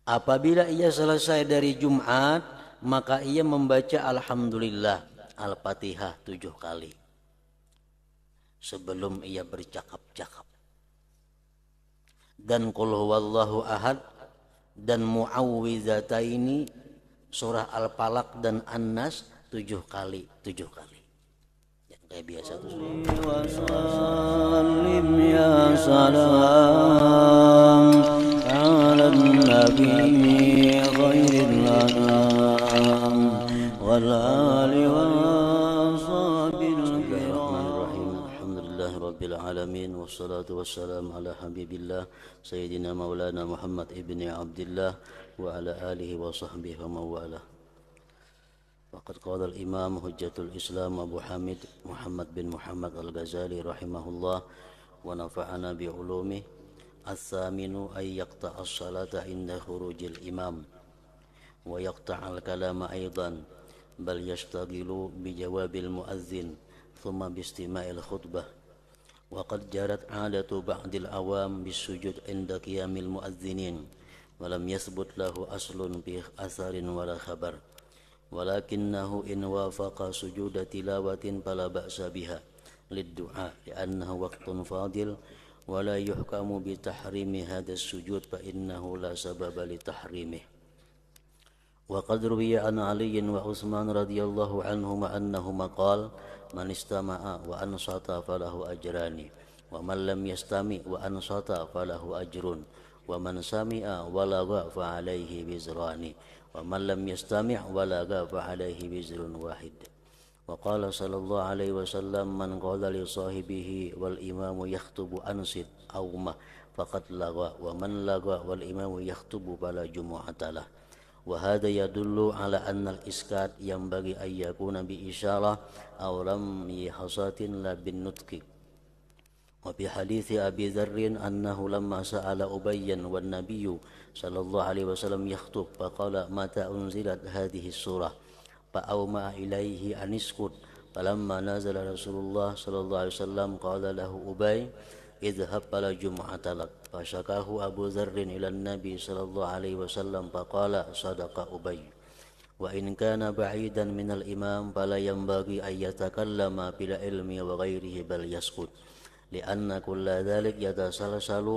Apabila ia selesai dari Jumat, maka ia membaca Alhamdulillah Al-Fatihah 7 kali sebelum ia bercakap-cakap. Dan Qul huwallahu ahad dan Mu'awwizataini surah Al-Falaq dan An-Nas 7 kali, 7 kali. Yang kayak biasa tuh. Wasallim ya salam ala nabi khairil anam wal ali wa sahbihi. Bismillahirrahmanirrahim. Alhamdulillahi rabbil alamin wassalatu wassalamu ala habibillah sayyidina maulana Muhammad ibni Abdillah wa ala alihi wa sahbihi wa mawalah. Waqad qala al-imam hujjatul islam Abu Hamid Muhammad bin Muhammad al-Ghazali rahimahullah wa nafa'ana bi ulumi as-saminu ay yaqta'a as-salata inda khurujil imam wa yaqta'a al-kalama aydan bal yashtaghilu bi jawabil muazzin thumma bi istima'il khutbah wa qad jarat 'adatu ba'dil awam bis sujud inda qiyamil muazzinin wa lam yathbut lahu aslun bi atharin wala khabar ولكنه إن وافق سجود تلاوة فلا بأس بها للدعاء لأنه وقت فاضل ولا يحكم بتحريم هذا السجود فإنه لا سبب لتحريمه. وقد روي عن علي وعثمان رضي الله عنهما أنهما قال من استمع وأنصت فله أجران ومن لم يستمع وأنصت فله أجر ومن سمع ولغ فعليه وزران ومن لم يستمع ولغ فعليه وزر واحد. وقال صلى الله عليه وسلم من قال لصاحبه والإمام يخطب أنصت أو ما فقد لغى ومن لغى والإمام يخطب فلا جمعة له. وهذا يدل على أن الإسكات ينبغي أن يكون بإشارة أو رمي حصاة لا بالنطق. وفي حديث أبي ذر أنه لما سأل أبيا والنبي صلى الله عليه وسلم يخطب فقال متى أنزلت هذه السورة فأومأ إليه أن اسكت فلما نزل رسول الله صلى الله عليه وسلم قال له أبي اذهب فلا جمعة لك فشكاه أبو ذر إلى النبي صلى الله عليه وسلم فقال صدق أبي وإن كان بعيدا من الإمام فلا ينبغي أن يتكلم بالعلم وغيره بل يسكت لأن كل ذلك يتسلسل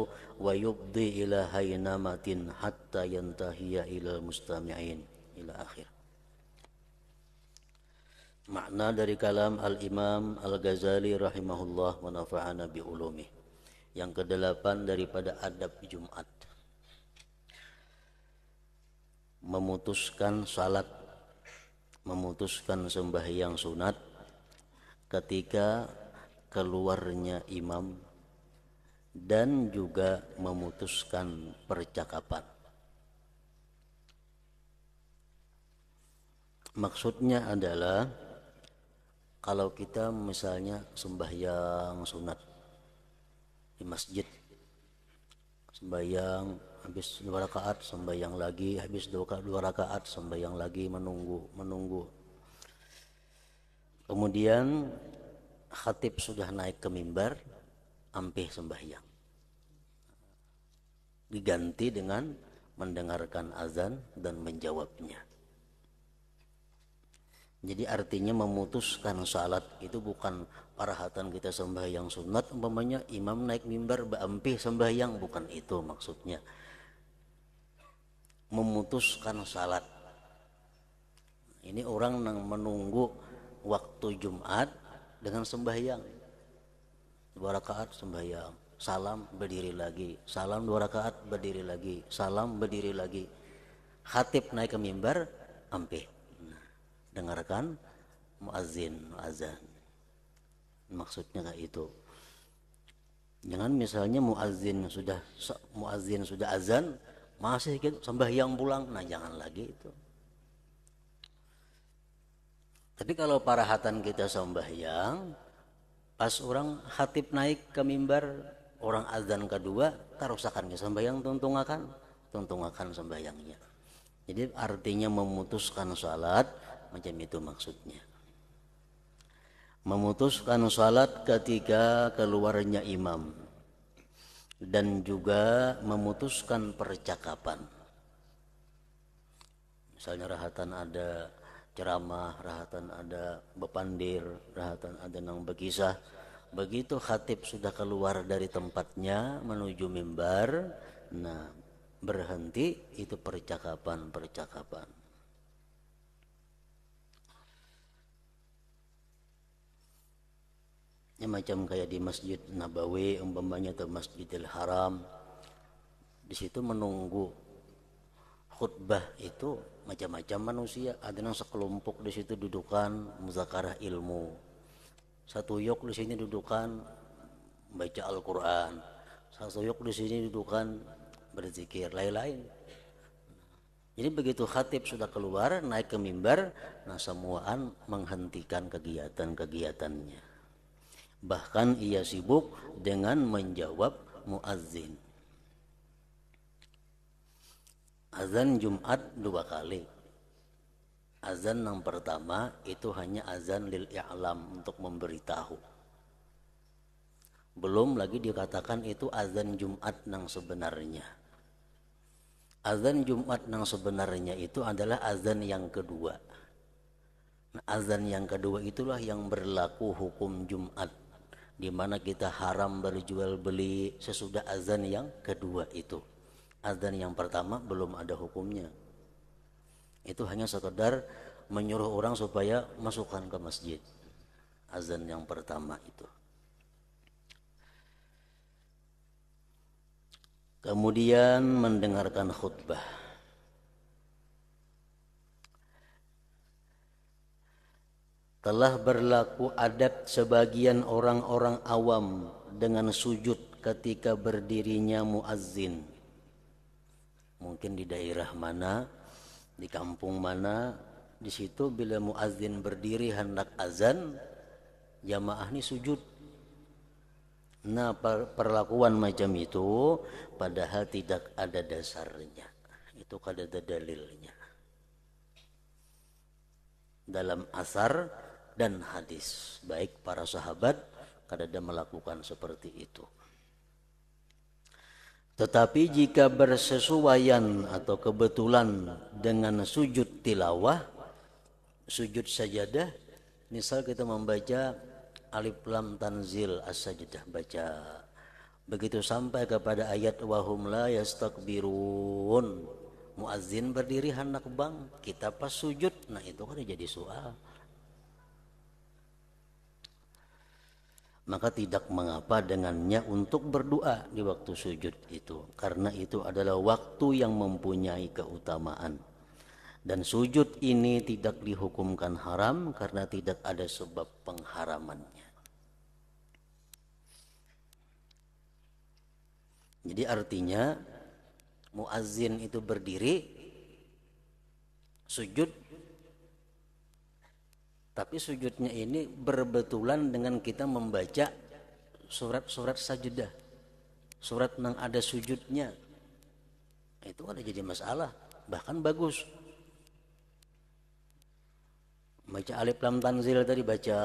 ويفضي إلى هينمة حتى ينتهي إلى المستمعين إلى آخر. Makna dari kalam Al-Imam Al-Ghazali rahimahullah wa nafa'ana bi ulumih. Yang ke-8 daripada adab Jumat. Memutuskan salat, memutuskan sembahyang sunat ketika keluarnya imam dan juga memutuskan percakapan. Maksudnya adalah kalau kita misalnya sembahyang sunat di masjid, sembahyang habis 2 rakaat, sembahyang lagi habis 2 rakaat, sembahyang lagi, menunggu. Kemudian khatib sudah naik ke mimbar, ampih sembahyang. Diganti dengan mendengarkan azan dan menjawabnya. Jadi artinya memutuskan salat itu bukan parahatan kita sembahyang sunat, umpamanya imam naik mimbar ampih sembahyang, bukan itu maksudnya. Memutuskan salat. Ini orang menunggu waktu Jumat dengan sembahyang 2 rakaat sembahyang, salam berdiri lagi, salam 2 rakaat berdiri lagi, salam berdiri lagi. Khatib naik ke mimbar, ampih. Nah, dengarkan muazzin azan. Maksudnya kayak itu. Jangan misalnya muazzin sudah azan masih gitu sembahyang pulang, nah jangan lagi itu. Tapi kalau parahatan kita sembahyang, pas orang khatib naik ke mimbar, orang azan kedua, tarusakan ke sembahyang tuntungakan sembahyangnya. Jadi artinya memutuskan salat macam itu maksudnya. Memutuskan salat ketika keluarnya imam dan juga memutuskan percakapan. Misalnya rahatan ada ceramah, rahatan ada bepandir, rahatan ada nang berkisah. Begitu khatib sudah keluar dari tempatnya menuju mimbar, nah berhenti itu percakapan-percakapan. Ya macam kayak di Masjid Nabawi umpamanya atau Masjidil Haram. Di situ menunggu khutbah itu macam-macam manusia. Ada yang sekelompok di situ dudukan muzakarah ilmu. Satu yok di sini dudukan baca Al-Qur'an. Satu yok di sini dudukan berzikir, lain-lain. Jadi begitu khatib sudah keluar naik ke mimbar, nah semuaan menghentikan kegiatan-kegiatannya. Bahkan ia sibuk dengan menjawab muazzin. Azan Jumat 2 kali. Azan yang pertama itu hanya azan lil i'lam, untuk memberitahu. Belum lagi dikatakan itu azan Jumat yang sebenarnya. Azan Jumat yang sebenarnya itu adalah azan yang kedua. Nah, azan yang kedua itulah yang berlaku hukum Jumat, di mana kita haram berjual beli sesudah azan yang kedua itu. Azan yang pertama belum ada hukumnya. Itu hanya sekedar menyuruh orang supaya masukkan ke masjid. Azan yang pertama itu. Kemudian mendengarkan khutbah. Telah berlaku adat sebagian orang-orang awam dengan sujud ketika berdirinya muazzin. Mungkin di daerah mana, di kampung mana, di situ bila muazzin berdiri hendak azan, jamaah ini sujud. Nah, perlakuan macam itu padahal tidak ada dasarnya. Itu kada ada dalilnya. Dalam asar dan hadis, baik para sahabat kadada melakukan seperti itu. Tetapi jika bersesuaian atau kebetulan dengan sujud tilawah, sujud sajadah, misal kita membaca Alif Lam Tanzil As-Sajdah, baca begitu sampai kepada ayat wahum la yastakbirun, muazzin berdiri hendak bang, kita pas sujud, nah itu kan jadi soal. Maka tidak mengapa dengannya untuk berdoa di waktu sujud itu, karena itu adalah waktu yang mempunyai keutamaan. Dan sujud ini tidak dihukumkan haram karena tidak ada sebab pengharamannya. Jadi artinya muazzin itu berdiri sujud, tapi sujudnya ini berbetulan dengan kita membaca surat-surat sajadah, surat yang ada sujudnya. Itu ada jadi masalah, bahkan bagus. Baca Alif Lam Tanzil tadi, baca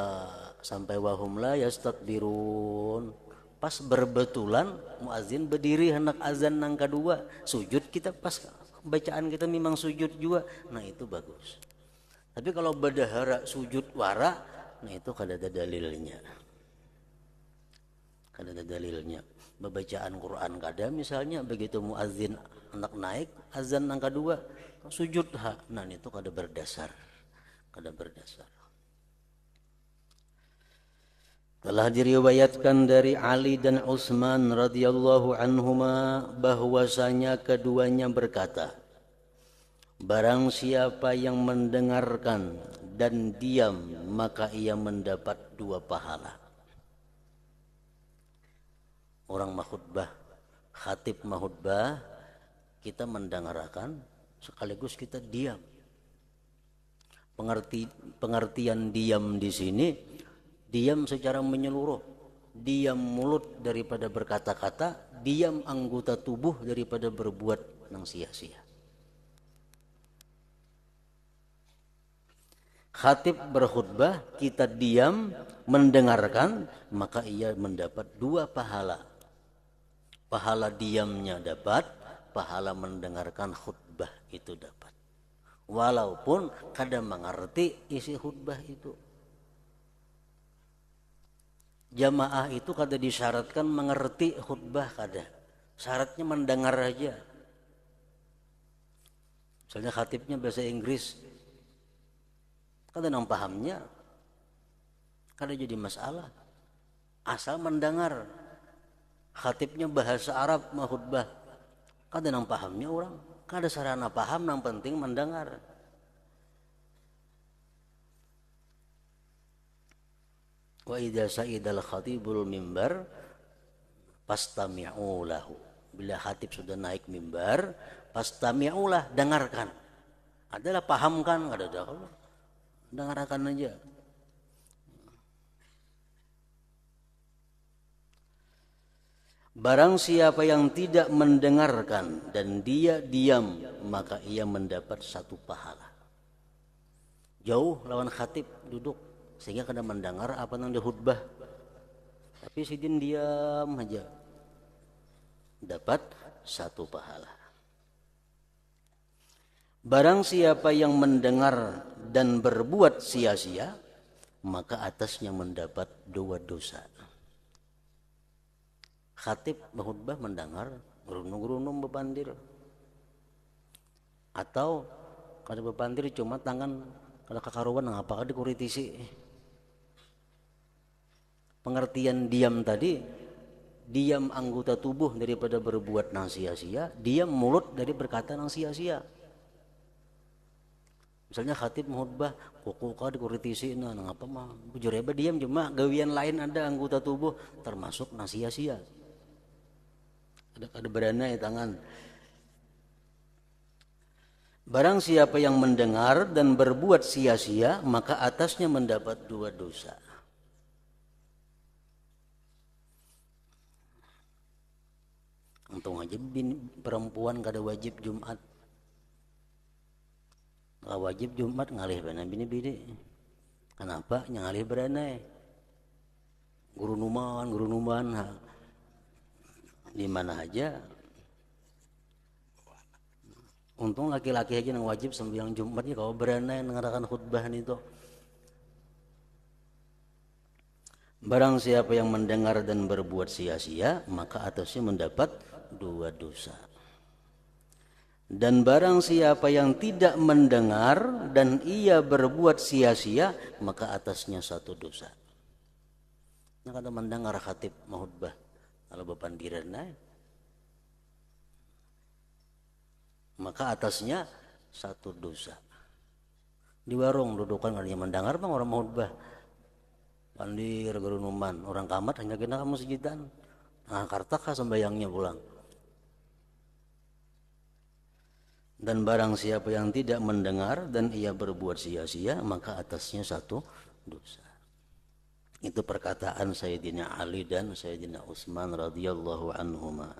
sampai wahum la yastakbirun, pas berbetulan muazzin berdiri hendak azan yang kedua, sujud kita pas bacaan kita memang sujud juga, nah itu bagus. Tapi kalau berdahara sujud wara, nah itu kada ada dalilnya. Kada ada dalilnya. Bacaan Quran kada misalnya begitu muazzin hendak naik azan yang kedua, sujud ha, nah itu kada berdasar. Kada berdasar. Telah diriwayatkan dari Ali dan Utsman radhiyallahu anhuma bahwasanya keduanya berkata, barang siapa yang mendengarkan dan diam, maka ia mendapat 2 pahala. Orang mahutbah, khatib mahutbah, kita mendengarkan sekaligus kita diam. Pengertian diam di sini, diam secara menyeluruh, diam mulut daripada berkata-kata, diam anggota tubuh daripada berbuat yang sia-sia. Khatib berkhutbah, kita diam mendengarkan, maka ia mendapat 2 pahala. Pahala diamnya dapat, pahala mendengarkan khutbah itu dapat. walaupun kada mengerti isi khutbah itu. Jamaah itu kada disyaratkan mengerti khutbah, kada. Syaratnya mendengar aja. Misalnya khatibnya bahasa Inggris, kada nang pahamnya, kada jadi masalah. Asal mendengar. Khatibnya bahasa Arab mah khutbah, kada nang pahamnya orang, kada sarana paham, nang penting mendengar. Wa idza sa'idal khatibul mimbar fastami'u lahu. Bila khatib sudah naik mimbar, fastami'u lah, dengarkan. Adalah pahamkan, kada ada kalau dengarkan aja. Barang siapa yang tidak mendengarkan dan dia diam, maka ia mendapat satu pahala. Jauh lawan khatib duduk, sehingga kada mendengar apa yang dihutbah. Tapi sidin diam aja, dapat satu pahala. Barang siapa yang mendengar dan berbuat sia-sia, maka atasnya mendapat 2 dosa. Khatib berkhutbah mendengar, gerunung-gerunung bepandir. Atau kada bepandir cuma tangan kada kakaruan, ngapa kada dikuritisi. Pengertian diam tadi, diam anggota tubuh daripada berbuat nang sia-sia, diam mulut dari berkata nang sia-sia. Misalnya khatib menghutbah, kuku kada dikuritisi, nah ngapa mah bujur eba diam, cuma gawian lain ada anggota tubuh termasuk nang sia-sia. Ada beranai tangan. Barang siapa yang mendengar dan berbuat sia-sia, maka atasnya mendapat 2 dosa. Untung aja perempuan kada wajib Jumat. Kada wajib Jumat ngalih beana bini-bini. Kenapa? Ngalih beranai. Guru numan. Di mana aja. Untung laki-laki aja yang wajib sembahyang Jumatnya kalau beranai mengadakan khutbah itu. Barang siapa yang mendengar dan berbuat sia-sia, maka atasnya mendapat 2 dosa. Dan barang siapa yang tidak mendengar dan ia berbuat sia-sia, maka atasnya 1 dosa. Nah, kata mendengar khatib mahutbah, kalau bepandiran maka atasnya 1 dosa. Di warung dudukan kalinya mendengar bang orang mahutbah, pandir gerunuman, orang kamat hanya kena kamu sejidan, nah kartakah sembayangnya pulang. Dan barang siapa yang tidak mendengar dan ia berbuat sia-sia, maka atasnya 1 dosa. Itu perkataan Sayyidina Ali dan Sayyidina Utsman radhiyallahu anhuma.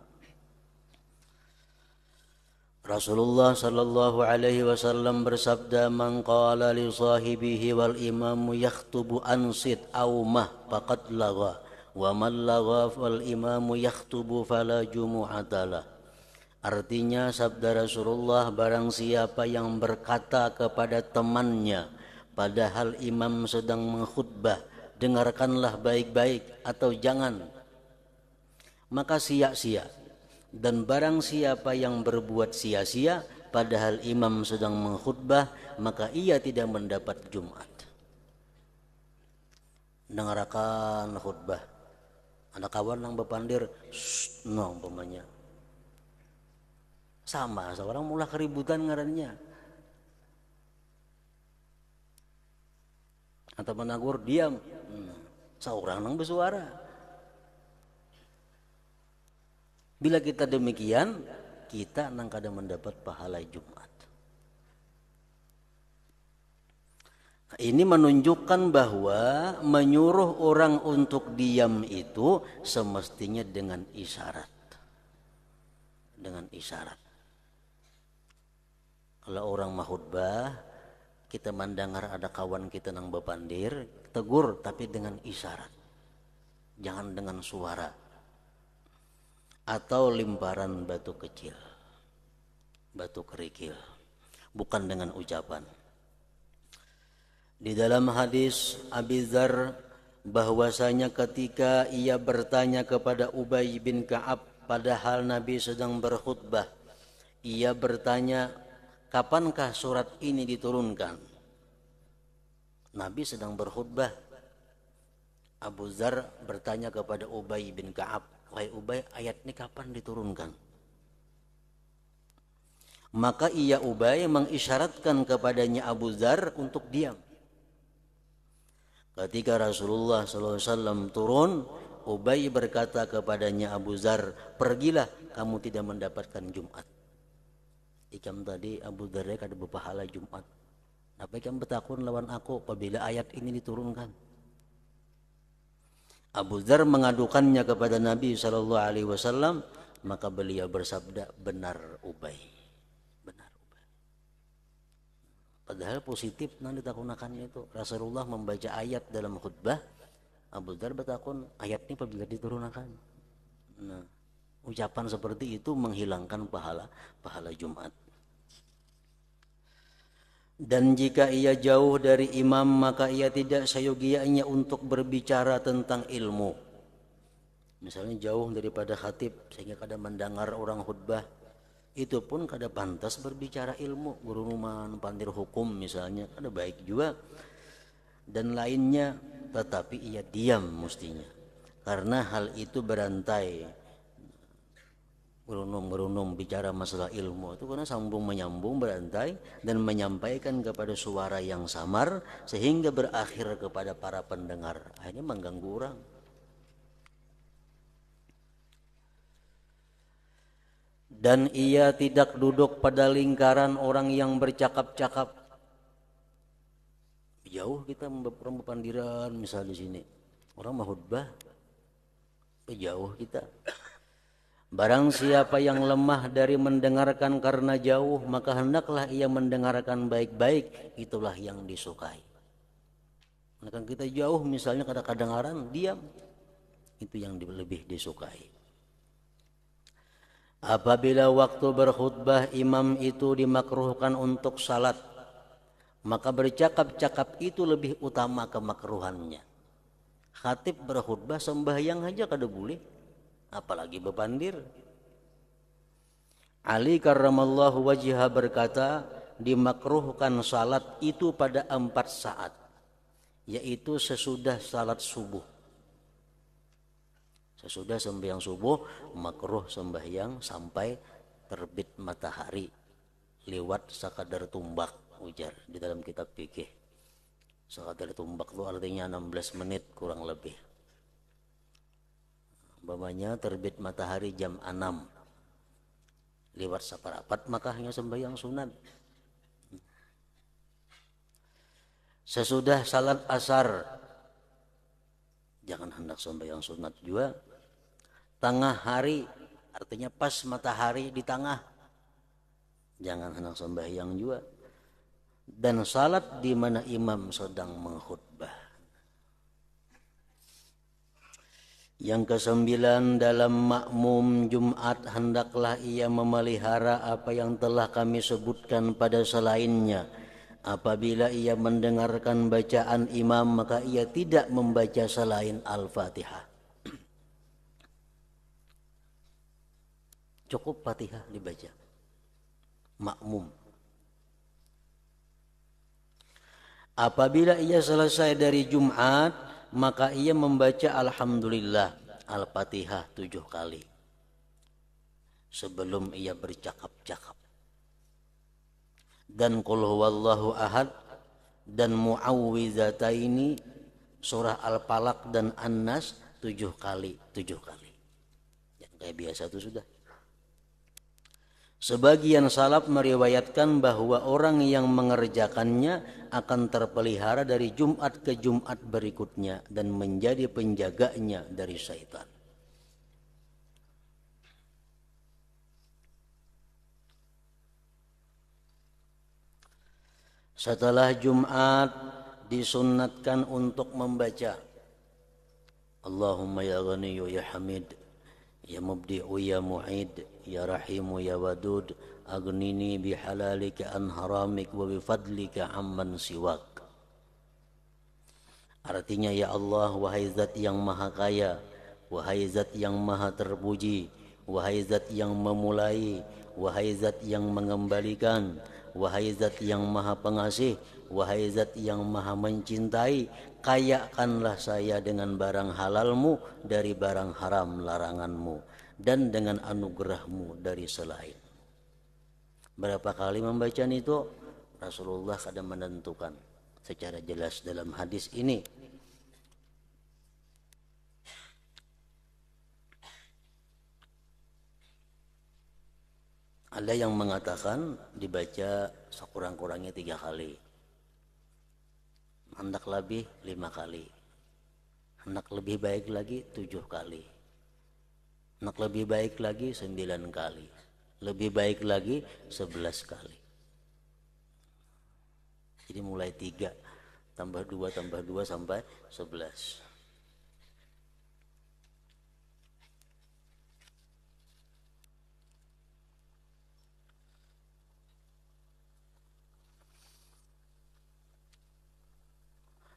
Rasulullah sallallahu alaihi wasallam bersabda, "Man qala li sahibihi wal imamu yakhtubu ansit aw mah faqad lagha, wa man lagha wal imamu yakhtubu fala jumu'atalah." Artinya sabda Rasulullah, barang siapa yang berkata kepada temannya padahal imam sedang mengkhutbah, dengarkanlah baik-baik atau jangan, maka sia-sia. Dan barang siapa yang berbuat sia-sia padahal imam sedang mengkhutbah, maka ia tidak mendapat Jumat. Dengarkan khutbah, anak kawan yang bepandir, no umpamanya. Sama seorang mulai keributan ngarannya. Atau menagur diam, seorang nang bersuara. Bila kita demikian, kita nang kada mendapat pahala Jumat. Ini menunjukkan bahwa menyuruh orang untuk diam itu semestinya dengan isyarat. Dengan isyarat. Kalau orang mahutbah, kita mendengar ada kawan kita nang bepandir, tegur tapi dengan isyarat. Jangan dengan suara. Atau limparan batu kecil, batu kerikil. bukan dengan ucapan. Di dalam hadis Abi Dzar bahwasanya ketika ia bertanya kepada Ubay bin Ka'ab padahal Nabi sedang berkhutbah, ia bertanya, kapankah surat ini diturunkan? Nabi sedang berkhutbah. Abu Dzar bertanya kepada Ubay bin Ka'ab, wahai Ubay, ayat ini kapan diturunkan? Maka ia Ubay mengisyaratkan kepadanya Abu Dzar untuk diam. Ketika Rasulullah SAW turun, Ubay berkata kepadanya Abu Dzar, pergilah, kamu tidak mendapatkan Jumat. Ikam tadi Abu Dzar kada berpahala Jumat. Apa ikam bertakun lawan aku apabila ayat ini diturunkan? Abu Dzar mengadukannya kepada Nabi SAW, maka beliau bersabda, benar Ubay, benar Ubay. Padahal positif nanti ditakunakannya itu. Rasulullah membaca ayat dalam khutbah, Abu Dzar bertakun, ayat ini apabila diturunkan. Nah, ucapan seperti itu menghilangkan pahala Jumat. Dan jika ia jauh dari imam, maka ia tidak sayogianya untuk berbicara tentang ilmu. Misalnya jauh daripada khatib sehingga kada mendengar orang khutbah, itu pun kada pantas berbicara ilmu, gurunuman, pandir hukum misalnya, kada baik juga. Dan lainnya, tetapi ia diam mestinya. Karena hal itu berantai. Berunung bicara masalah ilmu itu karena sambung menyambung berantai dan menyampaikan kepada suara yang samar sehingga berakhir kepada para pendengar, akhirnya mengganggu orang. Dan ia tidak duduk pada lingkaran orang yang bercakap-cakap. Jauh kita orang berpandiran misal di sini, orang mau khutbah, jauh kita. Barang siapa yang lemah dari mendengarkan karena jauh, maka hendaklah ia mendengarkan baik-baik, itulah yang disukai. Nah, kita jauh misalnya kadang-kadang diam, itu yang lebih disukai. Apabila waktu berkhutbah imam itu dimakruhkan untuk salat, maka bercakap-cakap itu lebih utama kemakruhannya. Khatib berkhutbah sembahyang aja kada boleh, apalagi bepandir. Ali karramallahu wajhah berkata, dimakruhkan salat itu pada 4 saat, yaitu sesudah salat subuh. Sesudah sembahyang subuh makruh sembahyang sampai terbit matahari lewat sakadar tumbak, ujar di dalam kitab fikih. Sakadar tumbak itu artinya 16 menit kurang lebih. Umpamanya terbit matahari jam 6 lewat saparapat, maka hanya sembahyang sunat. Sesudah salat asar jangan hendak sembahyang sunat juga. Tengah hari artinya pas matahari di tengah, jangan hendak sembahyang juga. Dan salat di mana imam sedang mengkhutbah. Yang ke-9, dalam makmum Jumat hendaklah ia memelihara apa yang telah kami sebutkan pada selainnya. Apabila ia mendengarkan bacaan imam, maka ia tidak membaca selain Al-Fatihah. Cukup Fatihah dibaca. Makmum. Apabila ia selesai dari Jumat, maka ia membaca Alhamdulillah Al-Fatihah 7 kali sebelum ia bercakap-cakap. Dan Qul huwallahu ahad dan Mu'awwizataini surah Al-Falaq dan An-Nas 7 kali. Yang kayak biasa itu sudah. Sebagian salaf meriwayatkan bahwa orang yang mengerjakannya akan terpelihara dari Jumat ke Jumat berikutnya dan menjadi penjaganya dari syaitan. Setelah Jumat disunnatkan untuk membaca Allahumma ya Ghaniyu ya Hamid ya Mubdi'u ya Mu'id ya Rahimu ya Wadud, aghnini bihalalika an haramik wa bifadlika amman siwak. Artinya, ya Allah, wahai zat yang maha kaya, wahai zat yang maha terpuji, wahai zat yang memulai, wahai zat yang mengembalikan, wahai zat yang maha pengasih, wahai zat yang maha mencintai, kayakanlah saya dengan barang halalmu dari barang haram laranganmu, dan dengan anugerahmu dari selain. Berapa kali membaca itu? Rasulullah kadang menentukan secara jelas dalam hadis ini. Ada yang mengatakan dibaca sekurang-kurangnya 3 kali, hendak lebih 5 kali, hendak lebih baik lagi 7 kali, hendak lebih baik lagi 9 kali, lebih baik lagi 11 kali. Jadi mulai 3 tambah 2 tambah 2 sampai 11.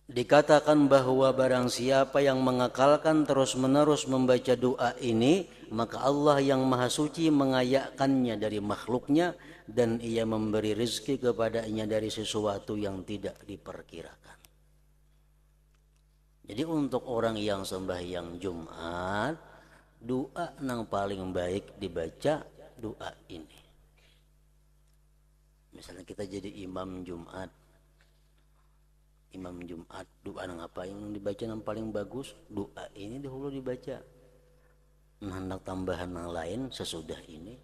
Dikatakan bahwa barang siapa yang mengakalkan terus-menerus membaca doa ini, maka Allah yang Maha Suci mengayakkannya dari makhluknya, dan ia memberi rezeki kepadanya dari sesuatu yang tidak diperkirakan. Jadi untuk orang yang sembahyang Jumat, doa yang paling baik dibaca doa ini. Misalnya kita jadi imam Jumat, doa nang apa yang dibaca yang paling bagus? Doa ini dahulu dibaca. Hendak tambahan yang lain sesudah ini,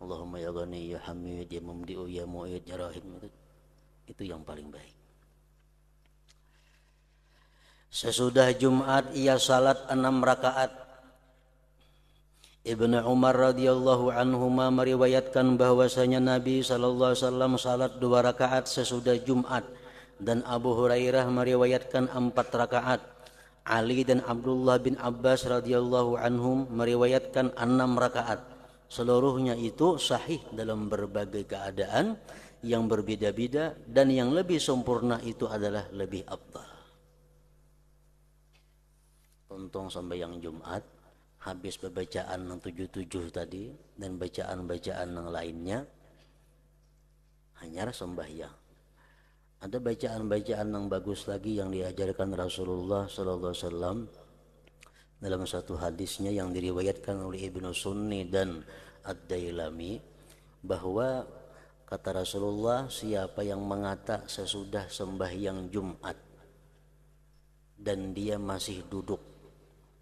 Allahumma ya Ghani ya Hamid ya Mumdi'u ya Mu'id ya Rahim, itu yang paling baik. Sesudah Jumat ia salat 6 rakaat. Ibnu Umar radhiyallahu anhuma meriwayatkan bahwasanya Nabi sallallahu alaihi wasallam salat 2 rakaat sesudah Jumat, dan Abu Hurairah meriwayatkan 4 rakaat. Ali dan Abdullah bin Abbas radhiyallahu anhum meriwayatkan 6 rakaat. Seluruhnya itu sahih dalam berbagai keadaan yang berbeda-beda, dan yang lebih sempurna itu adalah lebih afdal. Untung sembahyang Jumat habis bacaan yang 77 tadi dan bacaan-bacaan yang lainnya, hanya sembahyang. Ada bacaan-bacaan yang bagus lagi yang diajarkan Rasulullah SAW dalam satu hadisnya yang diriwayatkan oleh Ibnu Sunni dan Ad-Dailami, bahwa kata Rasulullah, siapa yang mengata sesudah sembahyang Jumat dan dia masih duduk,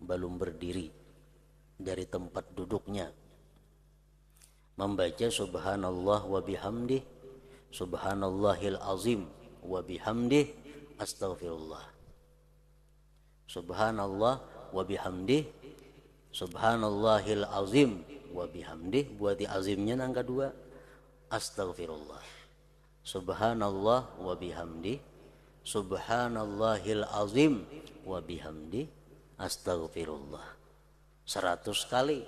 belum berdiri dari tempat duduknya, membaca subhanallah wa bihamdih, subhanallahil azim wa bihamdih, astaghfirullah. Subhanallah wa bihamdih, subhanallahil azim wa bihamdih, buat di azimnya yang kedua astaghfirullah. Subhanallah wa bihamdih, subhanallahil azim wa bihamdih, astaghfirullah 100 kali.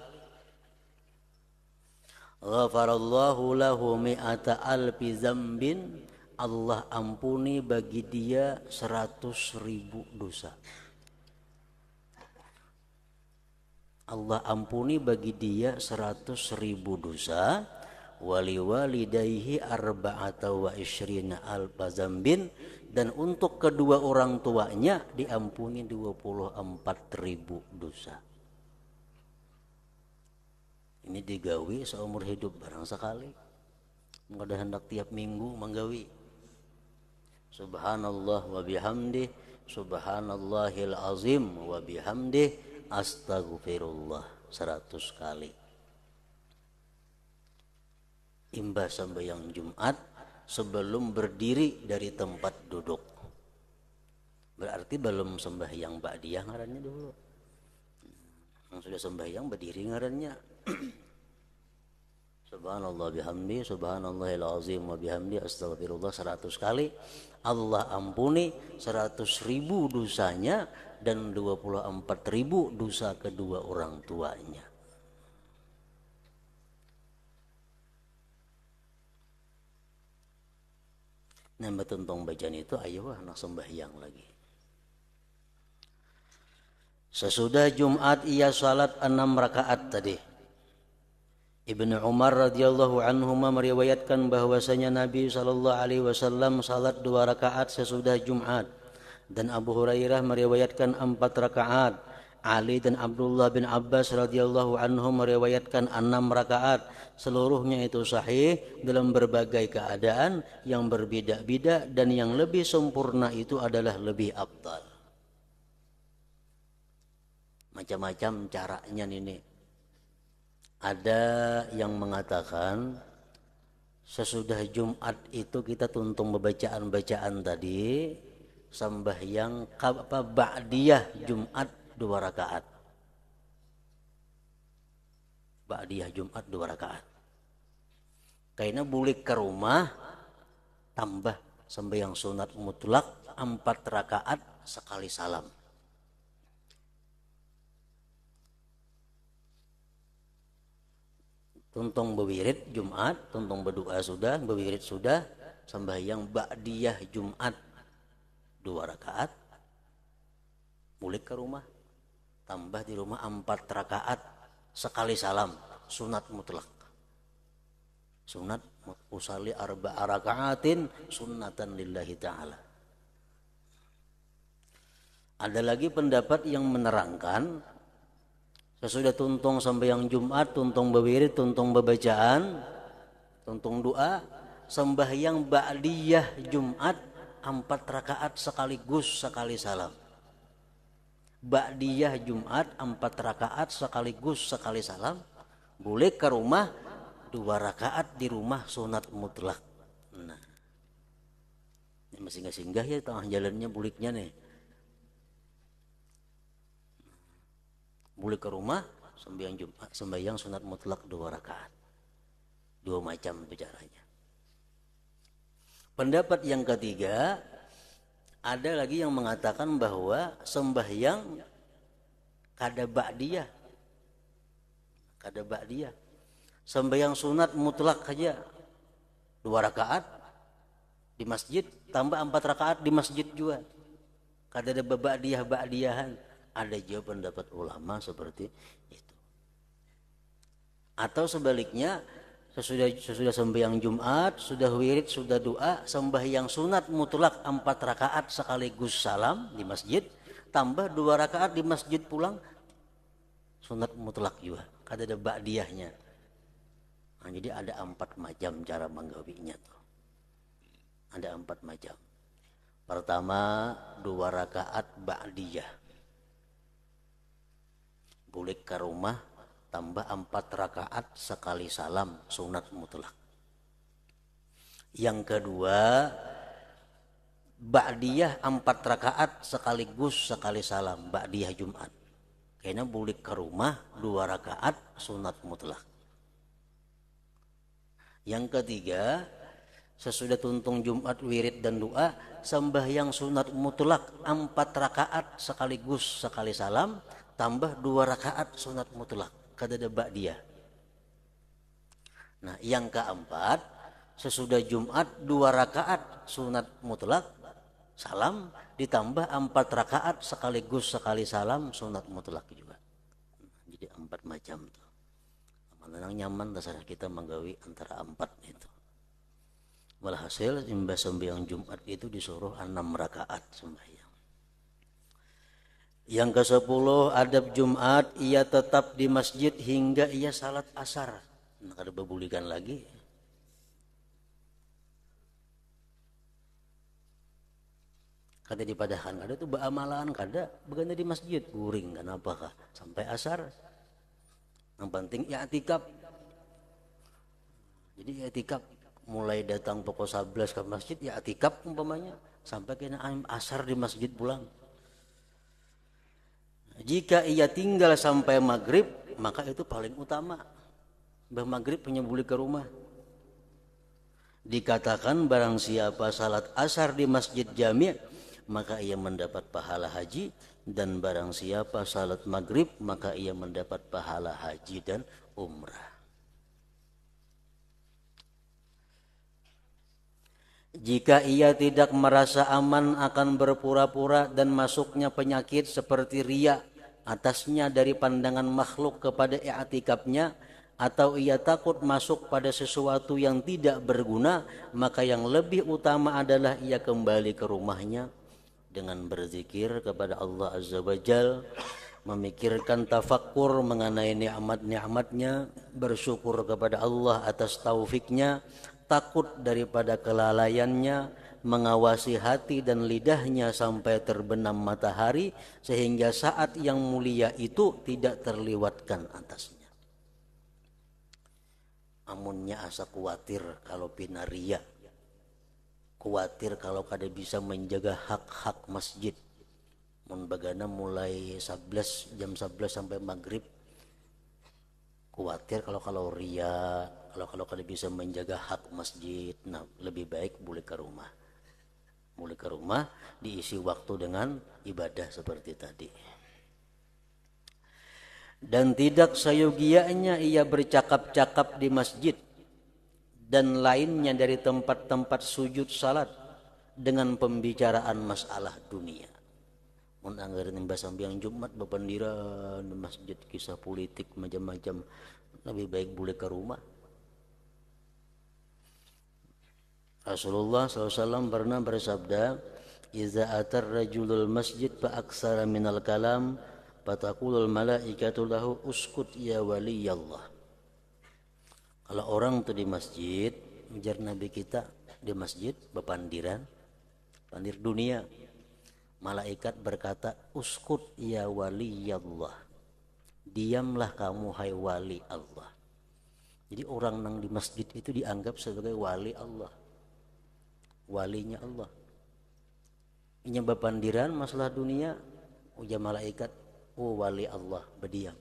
Ghafarallahu lahu mi'ata alfi zambin, Allah ampuni bagi dia 100.000 dosa. Allah ampuni bagi dia 100.000 dosa. Wali walidayhi arba'ata wa isyrina alfa zambin, dan untuk kedua orang tuanya diampuni 24.000 dosa. Ini digawi seumur hidup barang sekali. Enggak ada hendak tiap minggu menggawi. Subhanallah wa bihamdih, subhanallahil azim wa bihamdih, astaghfirullah 100 kali. Imbas sembahyang Jumat sebelum berdiri dari tempat duduk. Berarti belum sembahyang ba'diyah ngarannya dulu. Yang sudah sembahyang berdiri ngarannya. Subhanallah bihamdi, subhanallahil azim wa bihamdi, astaghfirullah 100 kali. Allah ampuni 100.000 dosanya dan 24.000 dosa kedua orang tuanya. Nambah tuntong bacaan itu ayo anak sembahyang lagi. Sesudah Jumat ia salat 6 rakaat tadi. Ibnu Umar radhiyallahu anhuma meriwayatkan bahwasanya Nabi sallallahu alaihi wasallam salat 2 rakaat sesudah Jumat, dan Abu Hurairah meriwayatkan 4 rakaat. Ali dan Abdullah bin Abbas radhiyallahu anhum meriwayatkan 6 rakaat. Seluruhnya itu sahih dalam berbagai keadaan yang berbeda-beda, dan yang lebih sempurna itu adalah lebih afdal. Macam-macam caranya ini. Ada yang mengatakan sesudah Jumat itu kita tuntung bacaan-bacaan tadi, sembahyang ba'diyah Jumat 2 rakaat. Ba'diyah Jumat 2 rakaat. Karena bulik ke rumah tambah sembahyang sunat mutlak 4 rakaat sekali salam. Tuntung bewirid Jumat, tuntung berdoa sudah, bewirid sudah, sembahyang ba'diyah Jumat 2 rakaat, mulik ke rumah, tambah di rumah 4 rakaat sekali salam, sunat mutlak. Sunat usalli 4 rakaatin sunnatan lillahi ta'ala. Ada lagi pendapat yang menerangkan sesudah tuntung sembahyang Jumat, tuntung bewirid, tuntung bebacaan, tuntung doa, sembahyang ba'diyah Jumat 4 rakaat sekaligus sekali salam. Ba'diyah Jumat 4 rakaat sekaligus sekali salam, boleh ke rumah 2 rakaat di rumah sunat mutlak. Nah, ini masih nggak singgah ya tengah jalannya buliknya nih. Boleh ke rumah sembahyang Jumat, sembahyang sunat mutlak 2 rakaat. 2 macam bicaranya. Pendapat yang ketiga, ada lagi yang mengatakan bahwa sembahyang kada ba'diyah. Kada ba'diyah. Sembahyang sunat mutlak saja 2 rakaat di masjid, tambah 4 rakaat di masjid juga. Kada ada ba'diyah-ba'diyahan. Ada juga pendapat ulama seperti itu. Atau sebaliknya, sesudah sembahyang Jumat, sudah wirid, sudah doa, sembahyang sunat mutlak 4 rakaat sekaligus salam di masjid, tambah 2 rakaat di masjid pulang, sunat mutlak juga. Kada ada ba'diyahnya. Nah, jadi ada 4 macam cara menggawinya tuh. Ada 4 macam. Pertama, 2 rakaat ba'diyah. Boleh ke rumah tambah 4 rakaat sekali salam, sunat mutlak. Yang kedua, ba'diyah 4 rakaat sekaligus sekali salam, ba'diyah Jumat. Karena boleh ke rumah 2 rakaat sunat mutlak. Yang ketiga, sesudah tuntung Jumat wirid dan doa, sembahyang sunat mutlak 4 rakaat sekaligus sekali salam, tambah 2 rakaat sunat mutlak, kada ada ba'diyah. Nah, yang keempat, sesudah Jumat 2 rakaat sunat mutlak salam, ditambah 4 rakaat sekaligus sekali salam sunat mutlak juga. Jadi 4 macam tuh. Mana nyaman dasar kita menggawi antara 4 itu. Walhasil imbas sembahyang Jumat itu disuruh 6 rakaat sembahyang. Yang ke-10, adab Jumat, ia tetap di masjid hingga ia salat asar. Nah, kada bebulikan lagi. Kada dipadahkan, kada itu beramalan, kada begana di masjid, guring kenapa kah sampai asar. Yang penting i'tikaf. Jadi i'tikaf mulai datang pukul 11 ke masjid, i'tikaf umpamanya sampai kena asar di masjid pulang. Jika ia tinggal sampai maghrib, maka itu paling utama. Maghrib punya boleh ke rumah. Dikatakan barang siapa salat asar di masjid jami', maka ia mendapat pahala haji, dan barang siapa salat maghrib, maka ia mendapat pahala haji dan umrah. Jika ia tidak merasa aman akan berpura-pura dan masuknya penyakit seperti riya atasnya dari pandangan makhluk kepada i'tikafnya, atau ia takut masuk pada sesuatu yang tidak berguna, maka yang lebih utama adalah ia kembali ke rumahnya dengan berzikir kepada Allah Azza wa Jal, memikirkan tafakkur mengenai nikmat-nikmatnya, bersyukur kepada Allah atas taufiknya, takut daripada kelalaiannya, mengawasi hati dan lidahnya sampai terbenam matahari sehingga saat yang mulia itu tidak terlewatkan atasnya. Amunnya asa khawatir kalau pinaria, khawatir kalau kada bisa menjaga hak-hak masjid. Mun bagana mulai 11 jam 11 sampai maghrib, khawatir kalau ria, kalau kada bisa menjaga hak masjid. Nah, lebih baik boleh ke rumah. Boleh ke rumah diisi waktu dengan ibadah seperti tadi. Dan tidak sayogianya ia bercakap-cakap di masjid dan lainnya dari tempat-tempat sujud salat dengan pembicaraan masalah dunia. Mun anggaran yang sambiang Jumat bependiran di masjid, kisah politik macam-macam, lebih baik boleh ke rumah. Rasulullah SAW pernah bersabda, "Iza atar rajulul masjid fa aksara minal kalam, fataqulul malaikatu lahu uskut ya waliyallah." Kalau orang tuh di masjid, ujar Nabi kita di masjid bepandiran, pandir dunia, malaikat berkata, "Uskut ya waliyallah." Diamlah kamu hai wali Allah. Jadi orang nang di masjid itu dianggap sebagai wali Allah. Walinya Allah. Inya bepandiran masalah dunia, ujar malaikat, "Oh wali Allah berdiam."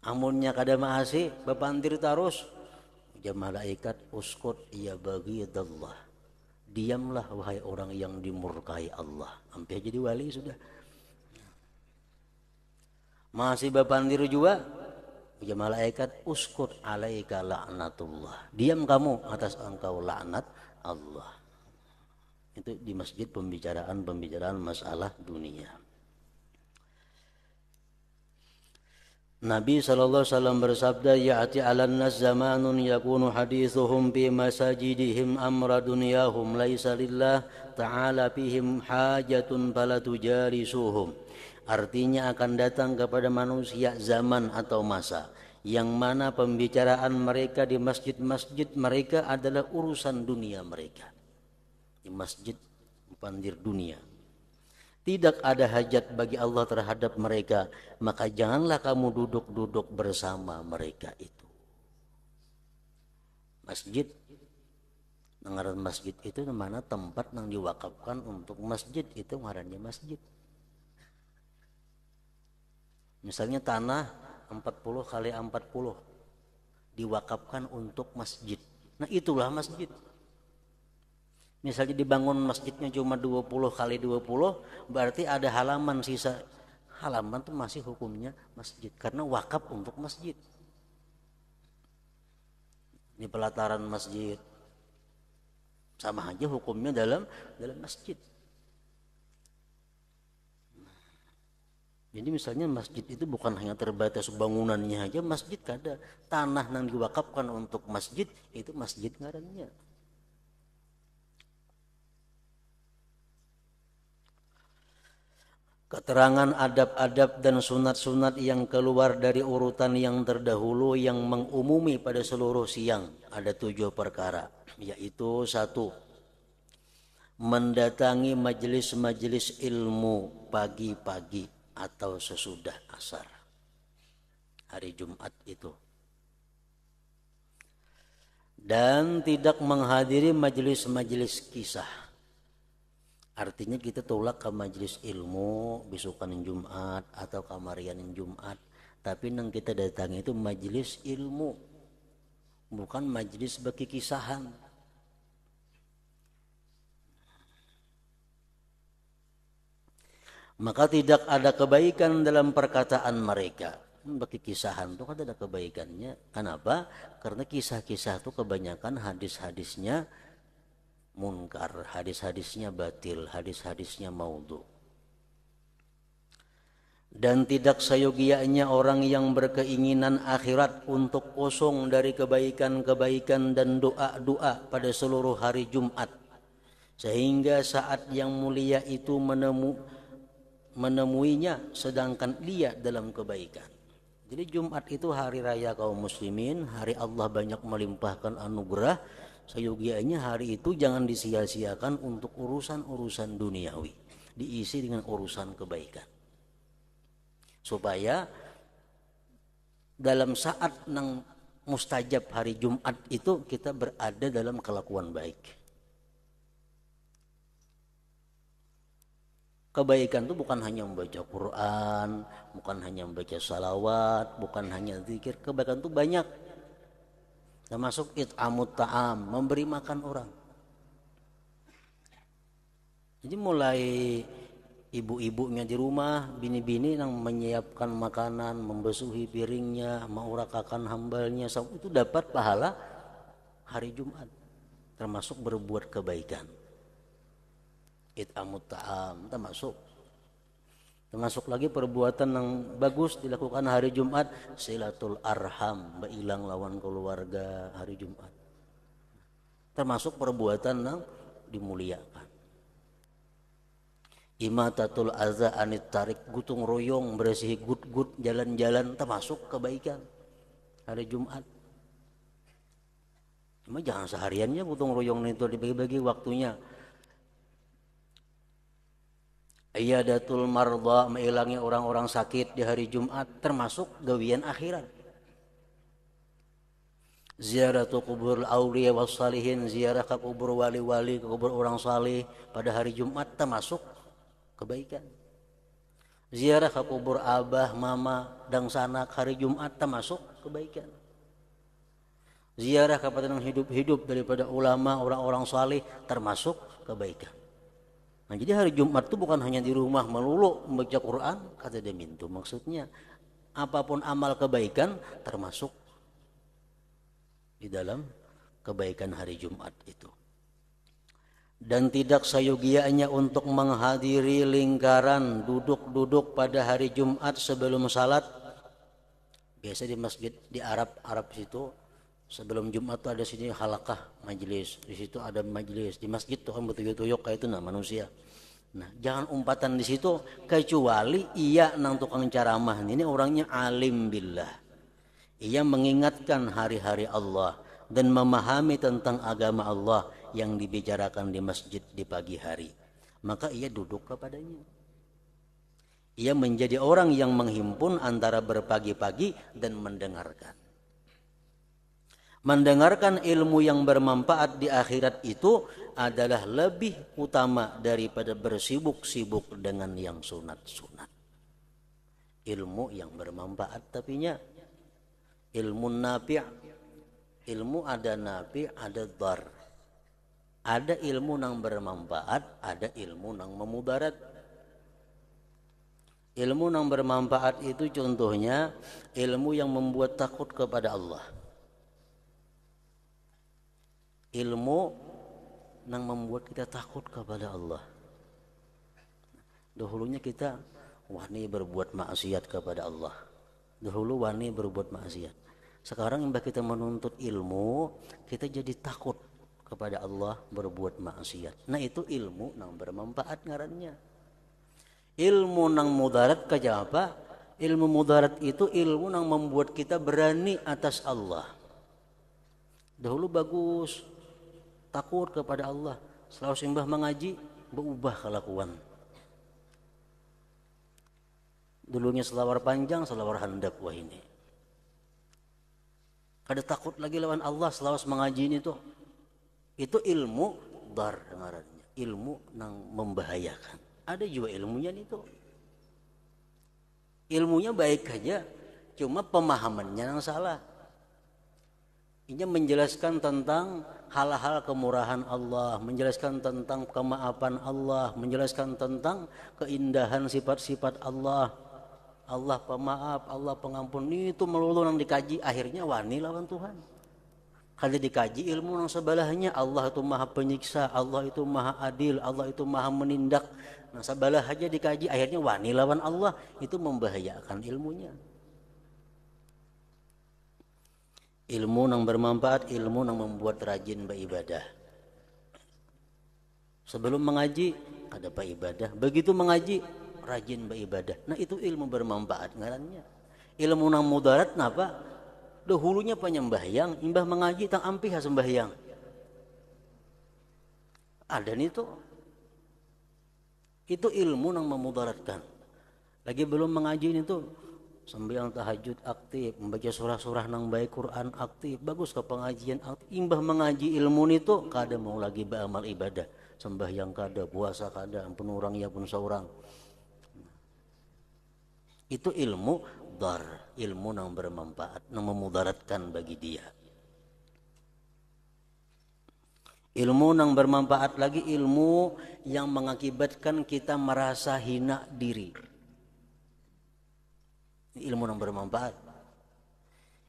Amunnya kada maasi bepandir terus, ujar malaikat, "Uskut ya baghidallah." Diamlah wahai orang yang dimurkai Allah. Hampir jadi wali sudah. Masih bepandir juga, ujar malaikat, "Uskut alaika la'natullah." Diam kamu, atas engkau laknat Allah. Itu di masjid pembicaraan masalah dunia. Nabi SAW bersabda, "Ya'ti 'alan nas zamanun yakunu hadithuhum fi masajidihim amra dunyahum laisa lillah ta'ala fihim hajatun fala tujalisuhum." Artinya akan datang kepada manusia zaman atau masa yang mana pembicaraan mereka di masjid-masjid mereka adalah urusan dunia mereka. Di masjid pandir dunia. Tidak ada hajat bagi Allah terhadap mereka, maka janganlah kamu duduk-duduk bersama mereka itu. Masjid, ngaran masjid itu mana tempat yang diwakafkan untuk masjid, itu ngarannya masjid. Misalnya tanah 40 kali 40 diwakafkan untuk masjid. Nah itulah masjid. Misalnya dibangun masjidnya cuma 20 kali 20, berarti ada halaman sisa. Halaman itu masih hukumnya masjid karena wakaf untuk masjid. Di pelataran masjid sama aja hukumnya dalam masjid. Jadi misalnya masjid itu bukan hanya terbatas bangunannya aja, masjid kada. Tanah yang diwakafkan untuk masjid itu masjid ngarannya. Keterangan adab-adab dan sunat-sunat yang keluar dari urutan yang terdahulu yang mengumumi pada seluruh siang ada 7 perkara, yaitu 1. Mendatangi majelis-majelis ilmu pagi-pagi atau sesudah asar hari Jumat itu, dan tidak menghadiri majelis-majelis kisah. Artinya kita tolak ke majelis ilmu besokan Jumat atau kamarian Jumat, tapi yang kita datangi itu majelis ilmu, bukan majelis bagi kisahan. Maka tidak ada kebaikan dalam perkataan mereka. bagi kisahan tuh kan ada kebaikannya. Kenapa? Karena kisah-kisah tuh kebanyakan hadis-hadisnya munkar, hadis-hadisnya batil, hadis-hadisnya maudhu. Dan tidak sayogianya orang yang berkeinginan akhirat untuk kosong dari kebaikan-kebaikan dan doa-doa pada seluruh hari Jumat, sehingga saat yang mulia itu menemuinya sedangkan dia dalam kebaikan. Jadi Jumat itu hari raya kaum muslimin, hari Allah banyak melimpahkan anugerah. Sayogianya hari itu jangan disia-siakan untuk urusan-urusan duniawi, diisi dengan urusan kebaikan, supaya dalam saat nang mustajab hari Jumat itu kita berada dalam kelakuan baik. Kebaikan itu bukan hanya membaca Quran, bukan hanya membaca salawat, bukan hanya zikir. Kebaikan itu banyak, termasuk it'amut ta'am, memberi makan orang. Jadi mulai ibu-ibunya di rumah, bini-bini yang menyiapkan makanan, membesuhi piringnya, mengurakakan hambalnya, itu dapat pahala hari Jumat, termasuk berbuat kebaikan. It'amut ta'am termasuk lagi perbuatan yang bagus dilakukan hari Jumat, silatul arham, bailang lawan keluarga hari Jumat, termasuk perbuatan yang dimuliakan. Imatatul aza anit tarik, gutung royong, bersihi gut-gut jalan-jalan, termasuk kebaikan hari Jumat. Cuma jangan sehariannya gutung royong itu, dibagi-bagi waktunya. Iyadatul marda, mengilangi orang-orang sakit di hari Jumat, termasuk gawian akhirat. Ziaratu kubur auliya was salihin, ziarah ke kubur wali-wali, ke kubur orang salih pada hari Jumat, termasuk kebaikan. Ziarah ke kubur abah, mama, dan sanak hari Jumat, termasuk kebaikan. Ziarah kepada yang hidup-hidup daripada ulama, orang-orang salih, termasuk kebaikan. Nah, jadi hari Jumat itu bukan hanya di rumah melulu membaca Quran, kata dia mintu. Maksudnya apapun amal kebaikan termasuk di dalam kebaikan hari Jumat itu. Dan tidak sayogianya untuk menghadiri lingkaran duduk-duduk pada hari Jumat sebelum salat. Biasa di masjid di Arab situ sebelum Jumat tuh ada sini halakah majelis, di situ ada majelis, di masjid tuh kan betuyuk-tuyuk kayak itu nah manusia. Nah, jangan umpatan di situ kecuali ia nang tukang ceramah ini orangnya alim billah. Ia mengingatkan hari-hari Allah dan memahami tentang agama Allah yang dibicarakan di masjid di pagi hari. Maka ia duduk kepadanya. Ia menjadi orang yang menghimpun antara berpagi-pagi dan mendengarkan. Mendengarkan ilmu yang bermanfaat di akhirat itu adalah lebih utama daripada bersibuk-sibuk dengan yang sunat-sunat. Ilmu yang bermanfaat tapinya ilmu nafi', ilmu ada nafi', ada dhar. Ada ilmu yang bermanfaat, ada ilmu yang memudarat. Ilmu yang bermanfaat itu contohnya ilmu yang membuat takut kepada Allah. Ilmu yang membuat kita takut kepada Allah. Dahulunya kita wani berbuat maksiat kepada Allah. Dahulu wani berbuat maksiat. Sekarang yang kita menuntut ilmu, kita jadi takut kepada Allah berbuat maksiat. Nah itu ilmu yang bermanfaat ngarannya. Ilmu yang mudarat kayak apa? Ilmu mudarat itu ilmu yang membuat kita berani atas Allah. Dahulu bagus, takut kepada Allah, selalu sembah mengaji, berubah kelakuan. Dulunya selawar panjang, selawar handap, wah ini. Kada takut lagi lawan Allah, selawas mengaji ini tuh. Itu ilmu dar ngarannya, ilmu yang membahayakan. Ada juga ilmunya itu. Ilmunya baik aja, cuma pemahamannya yang salah. Ini menjelaskan tentang hal-hal kemurahan Allah, menjelaskan tentang kemaafan Allah, menjelaskan tentang keindahan sifat-sifat Allah. Allah pemaaf, Allah pengampun, itu melulu nang dikaji, akhirnya wani lawan Tuhan. Kalau dikaji ilmu nang sebelahnya, Allah itu maha penyiksa, Allah itu maha adil, Allah itu maha menindak. Nah sebelah aja dikaji, akhirnya wani lawan Allah, itu membahayakan ilmunya. Ilmu nang bermanfaat, ilmu nang membuat rajin beribadah. Sebelum mengaji ada ibadah, begitu mengaji rajin beribadah. Nah itu ilmu bermanfaat ngarannya. Ilmu nang mudarat napa? Dahulunya penyembahyang, imbah mengaji tang ampih sembahyang. Ada itu. Itu ilmu nang memudaratkan. Lagi belum mengaji itu sembahyang tahajud aktif, membaca surah-surah nang baik, Quran aktif, bagus ke pengajian aktif. Imbah mengaji ilmu itu kada mau lagi beramal ibadah. Sembahyang kada, puasa kada, ampun orang ya pun seorang. Itu ilmu dar, ilmu yang bermanfaat, yang memudaratkan bagi dia. Ilmu yang bermanfaat lagi, ilmu yang mengakibatkan kita merasa hina diri. Ilmu yang bermanfaat.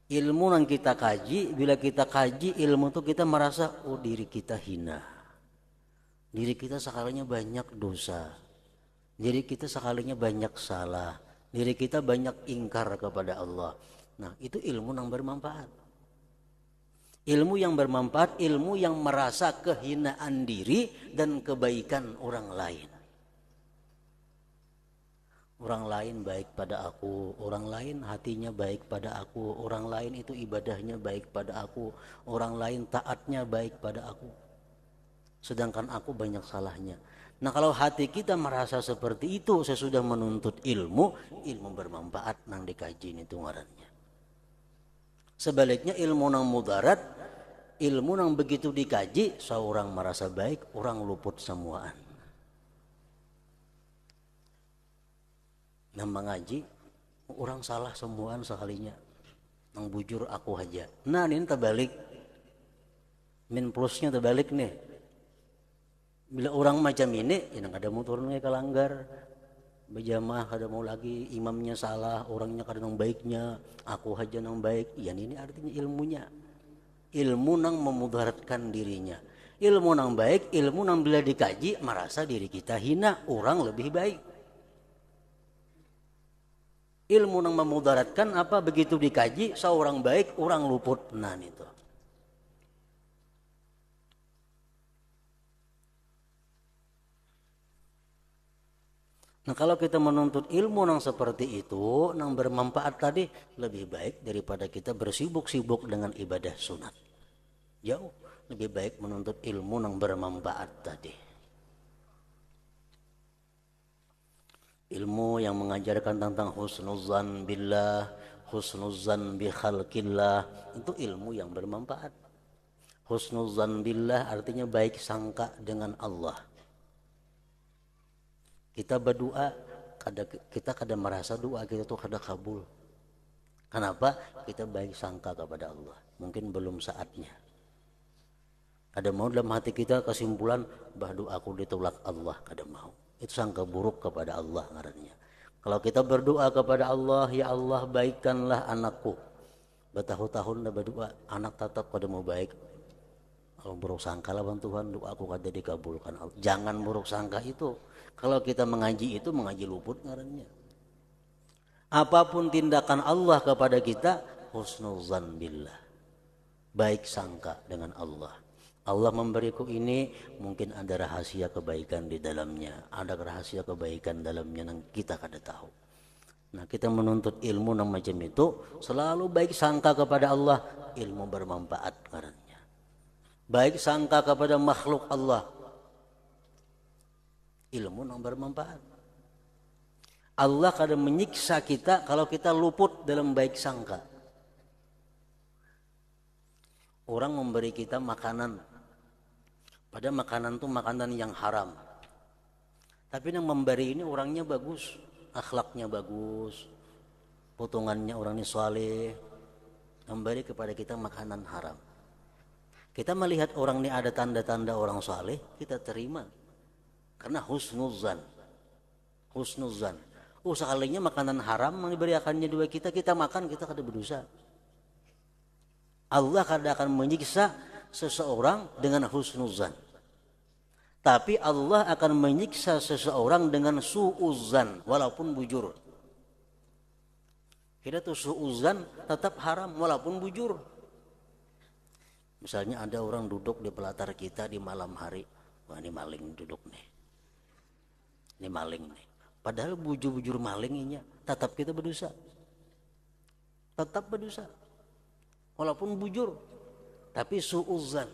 Ilmu yang kita kaji, bila kita kaji ilmu itu kita merasa, oh diri kita hina. Diri kita sekalinya banyak dosa. Diri kita sekalinya banyak salah. Diri kita banyak ingkar kepada Allah. Nah itu ilmu yang bermanfaat. Ilmu yang bermanfaat, ilmu yang merasa kehinaan diri dan kebaikan orang lain. Orang lain baik pada aku, orang lain hatinya baik pada aku, orang lain itu ibadahnya baik pada aku, orang lain taatnya baik pada aku. Sedangkan aku banyak salahnya. Nah kalau hati kita merasa seperti itu sesudah menuntut ilmu, ilmu bermanfaat nang dikaji itu ngarannya. Sebaliknya ilmu nang mudarat, ilmu nang begitu dikaji, seorang merasa baik, orang luput semuaan. Nah mengaji, orang salah semuaan sekalinya. Nang bujur aku aja. Nah ini terbalik. Min plusnya terbalik nih. Bila orang macam ini, ya ada motornya kelanggar, berjamaah kada mau lagi, imamnya salah, orangnya kada nang baiknya, aku aja nang baik. Ya ini artinya ilmunya, ilmu nang memudaratkan dirinya. Ilmu nang baik, ilmu nang bila dikaji merasa diri kita hina, orang lebih baik. Ilmu nang memudaratkan apa begitu dikaji, seorang baik, orang luput. Nah itu. Nah kalau kita menuntut ilmu yang seperti itu, yang bermanfaat tadi, lebih baik daripada kita bersibuk-sibuk dengan ibadah sunat. Jauh lebih baik menuntut ilmu yang bermanfaat tadi. Ilmu yang mengajarkan tentang husnuzan billah, husnuzan bi khalqillah, itu ilmu yang bermanfaat. Husnuzan billah artinya baik sangka dengan Allah. Kita berdoa, kita kadang merasa doa kita tuh kada kabul. Kenapa? Kita baik sangka kepada Allah. Mungkin belum saatnya. Kada mau dalam hati kita kesimpulan bah doaku ditolak Allah, kada mau. Itu sangka buruk kepada Allah ngarannya. Kalau kita berdoa kepada Allah, ya Allah baikkanlah anakku. Bertahun-tahun dah berdoa, anak tetap kada mau baik. Kalau buruk sangka lawan Tuhan, doaku kada dikabulkan. Jangan buruk sangka itu. Kalau kita mengaji itu, mengaji luput ngarannya. Apapun tindakan Allah kepada kita, husnuzan billah. Baik sangka dengan Allah. Allah memberiku ini, mungkin ada rahasia kebaikan di dalamnya. Ada rahasia kebaikan dalamnya yang kita kada tahu. Nah kita menuntut ilmu yang macam itu, selalu baik sangka kepada Allah, ilmu bermanfaat ngarannya. Baik sangka kepada makhluk Allah, ilmu yang bermanfaat. Allah kadang menyiksa kita kalau kita luput dalam baik sangka. Orang memberi kita makanan, pada makanan itu makanan yang haram. Tapi yang memberi ini orangnya bagus, akhlaknya bagus, potongannya orangnya saleh, memberi kepada kita makanan haram. Kita melihat orang ini ada tanda-tanda orang saleh, kita terima. Karena husnuzan. Oh, sekalinya makanan haram yang diberikannya dua kita makan, kita kada berdosa. Allah kada akan menyiksa seseorang dengan husnuzan. Tapi Allah akan menyiksa seseorang dengan su'uzan walaupun bujur. Kita tuh su'uzan tetap haram walaupun bujur. Misalnya ada orang duduk di pelatar kita di malam hari. Wah, ini maling duduk nih. Ini maling nih. Padahal bujur-bujur malingnya tetap kita berdosa. Tetap berdosa. Walaupun bujur. Tapi su'uzan.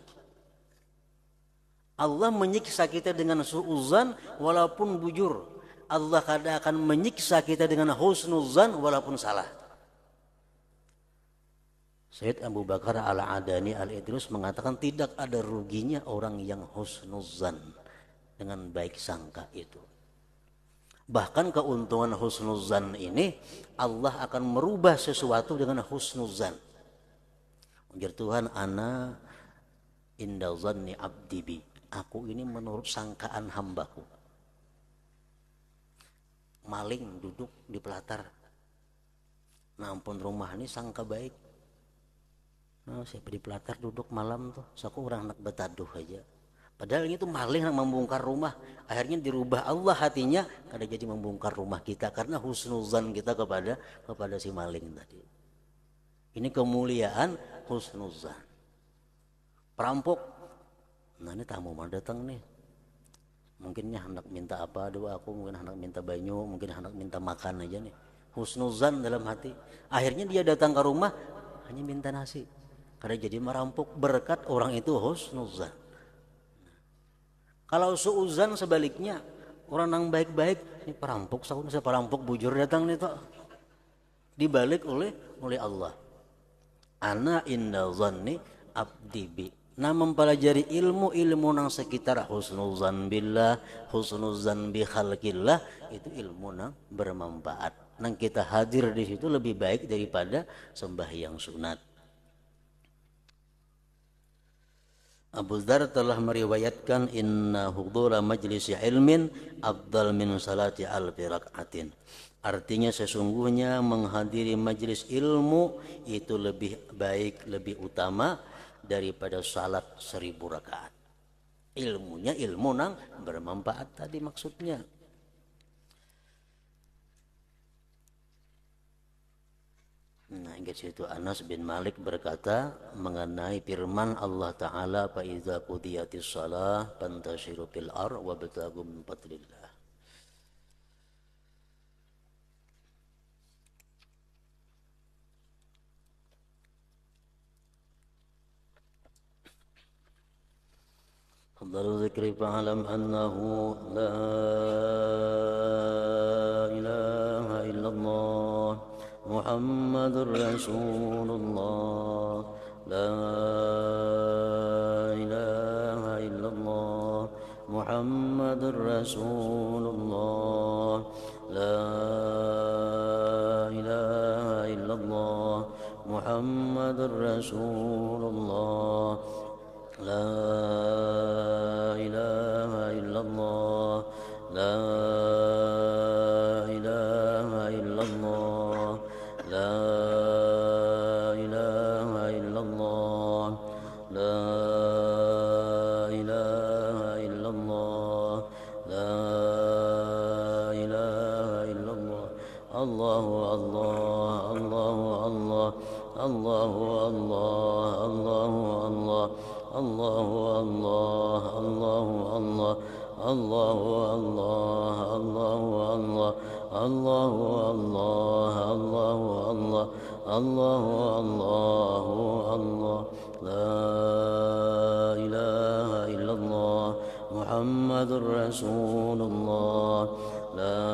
Allah menyiksa kita dengan su'uzan walaupun bujur. Allah kadang akan menyiksa kita dengan husnuzan walaupun salah. Sayyid Abu Bakar Al-Adani Al-Idrus mengatakan tidak ada ruginya orang yang husnuzan dengan baik sangka itu. Bahkan keuntungan husnuzan ini Allah akan merubah sesuatu dengan husnuzan. Ujar Tuhan, ana inda zanni abdi bi. Aku ini menurut sangkaan hambaku. Maling duduk di pelatar. Nah, ampun rumah ini sangka baik. Nah, siapa di pelatar duduk malam tuh, saku orang anak betaduh aja. Padahal ini tuh maling yang membongkar rumah. Akhirnya dirubah Allah hatinya, kada jadi membongkar rumah kita karena husnuzan kita kepada si maling tadi. Ini kemuliaan husnuzan. Perampok. Nah, ini tamu mau datang nih. Mungkinnya hendak minta apa doa aku, mungkin hendak minta banyu, mungkin hendak minta makan aja nih. Husnuzan dalam hati. Akhirnya dia datang ke rumah hanya minta nasi. Karena jadi merampok berkat orang itu husnuzan. Kalau suuzan sebaliknya, orang yang baik-baik, ini perampok, saya perampok bujur datang nih toh. Dibalik oleh Allah. Ana inda zanni abdi bi. Nah, mempelajari ilmu nang sekitar husnuzan billah, husnuzan bi khalqillah, itu ilmu nang bermanfaat. Nang kita hadir di situ lebih baik daripada sembahyang sunat. Abu Dzar telah meriwayatkan inna hudura majlisi ilmin afdal min salati alfi rak'atin. Artinya sesungguhnya menghadiri majlis ilmu itu lebih baik, lebih utama daripada salat 1000 rakaat. Ilmunya ilmu nang bermanfaat tadi maksudnya. Nah, ingat situ Anas bin Malik berkata mengenai firman Allah Ta'ala fa iza qudiyatis shalah fantashiru fil ardh wabtaghu min fadlillah. Afdalul dzikri fa'lam annahu la ilaha illallah Muhammadur Rasulullah la ilaha illallah Muhammadur Rasulullah la ilaha illallah Muhammadur Rasulullah la ilaha illallah la ilaha illallah la ilaha illallah la ilaha illallah la ilaha illallah Allahu Allah Allahu Allah Allahu Allah Allahu Allah Allahu Allah Allahu Allah Allahu Allah Allahu Allah Allahu Allah Allahu Allah Allahu Allah La ilaha illallah Muhammadur Rasulullah La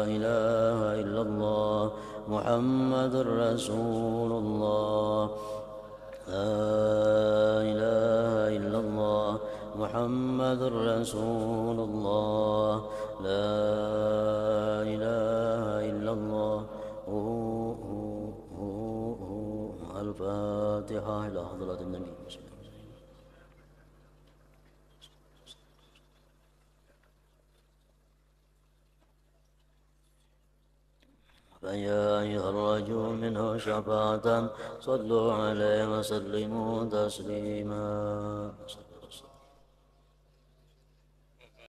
ilaha illallah Muhammadur Rasulullah La ilaha illallah Muhammadur Rasulullah La ilaha illallah Al-Fatihah ila hadratin Nabi. فيا أيها الرجل منه شفاعة صلوا عليه وسلموا تسليما.